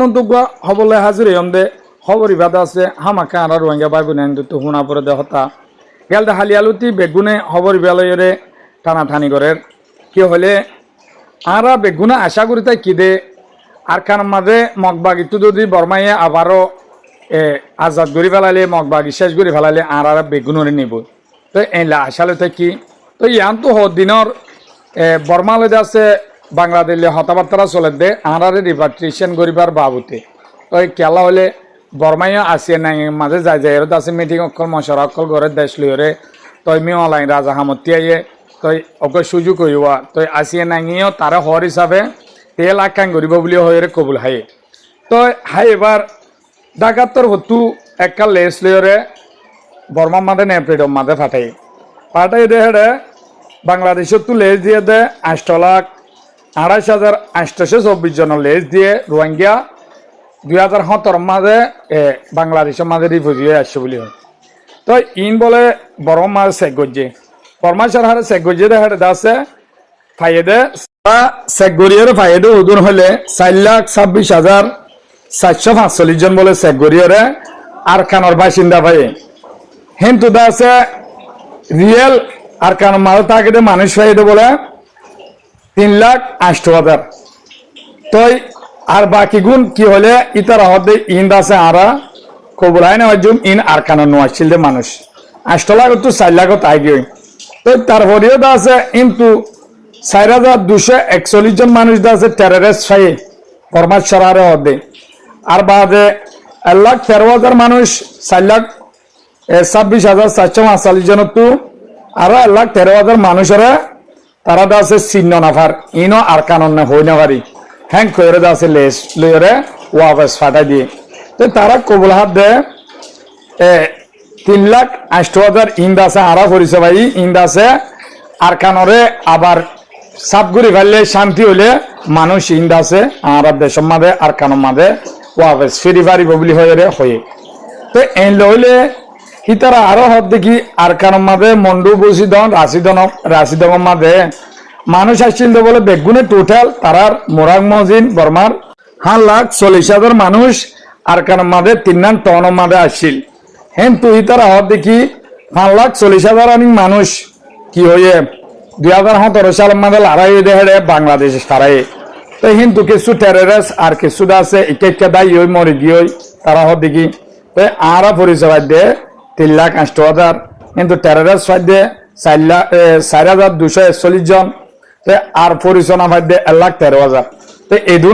মন্তব্য হবলে হাজির হমদে খবরই বাদ আছে হামাকা আর রোহিঙ্গা বাই বোন তো হুনা পরে দে হতা গেল দে হালিয়ালুতি বেগুনে খবর বেলয়রে টানাটানি করে কি হলে আরা বেগুনা আশা করি তাই কি দে আর কান মাঝে মগবাগিটো যদি বর্মাইয়ে আবারও আজাদ করে ফেলালে মগবাগি শেষ করে ফেলালে আর বেগুনরে নিব তো এলা আশালে তাই কি তো ইয়ান তো দিনের বর্মালে আছে বাংলাদেশে হতাবার্তা চলে দে আনারে রিপাট্রিয়েশন করিবার বাবুতে তো কেলা হলে বর্মাইয়া আসিয়ে নাই মাঝে যাই যায় এর আছে মিটিং অকল মশারা অকল ঘরে দেশ লইরে তই মি অনলাইন রাজা হামতি আইয়ে তই অক সুযোগ হইয়া তই আসিয়ে নাইও তারা হর হিসাবে তেল আকাং করিব বলি হয়ে কবুল হাই তো হাই এবার ডাকাতর হতু একটা লেস লইরে বর্মা মাঝে নেপ্রেডম মাঝে ফাটাই দে হেডে বাংলাদেশের তো লেস দিয়ে দে 28,824 জনের লেজ দিয়ে রোহিঙ্গা 2017 মাঝে বাংলাদেশের মাঝে রিফিউজি হয়ে আসছে বলি হয় তো ইন বলে বড় মাছ শেখ গজ্জে বর্মাশার হারে শেখ গজ্জে হেঁটে আছে ফাইদে শেখ গরিয়র ফাইদে উদুর হলে 4,26,445 জন বলে শেখ গরিয়রে আর খানোর বাসিন্দা ভাই হিন্দু দা আছে রিয়েল আর খানোর মাঝে থাকে মানুষ ফাইদে বলে 3,08,000 তই আর বাকি গুণ কি হলে ইতার হদে ইন্দ আছে আরা কবুলাই না জুম ইন আর কানো নোয়াছিল দে মানুষ 8 লাখ তো 4 লাখ তাই গই তো তারপরেও দা আছে কিন্তু 4,241 জন মানুষ দা আছে টেররিস্ট ফাই ফরমাত সরারে হদে আর বাদে 1,13,000 মানুষ 4,26,445 জন তো আর 1,13,000 মানুষরা তারা দা আছে চিহ্ন নাফার ইনো আর কানন না হই না পারি হ্যাং করে দা আছে লেস লইরে ওয়াবাস ফাটাই দিয়ে তো তারা কবুল হাত দে 3,08,000 ইন্দ আছে আরা পরিচয় ভাই ইন্দ আছে আর কানরে আবার সাবগুড়ি ফেললে শান্তি হইলে মানুষ ইন্দ আছে আর দেশের মাঝে আর কানন মাঝে ওয়াবাস ফেরি পারিব বলি হয়ে হয়ে তো এই লইলে হিতারা আরো হদ দেখি আর কারণ মাঝে মন্ডু বসিদন রাশিদন মাঝে মানুষ আসছিল বলে বেগুনে টোটাল তারার মোরাগ মহজিন বর্মার 1,40,000 মানুষ আর কারণ মাঝে 3 টন মাঝে আসছিল কিন্তু হিতারা হদ দেখি 1,40,000 মানুষ কি হয়ে 2017 সালের মাঝে লড়াই দেখে বাংলাদেশে সারাই তো কিন্তু কিছু টেররিস্ট আর কিছু আছে একে দায়ী হই মরে গিয়ে তারা হদ দেখি তো আরা পরিচয় দে 3,08,000 কিন্তু টেররিস্ট ফাইদে 4,241 জন আর পরিচনা ফাইদে 1,13,000 তো এদুন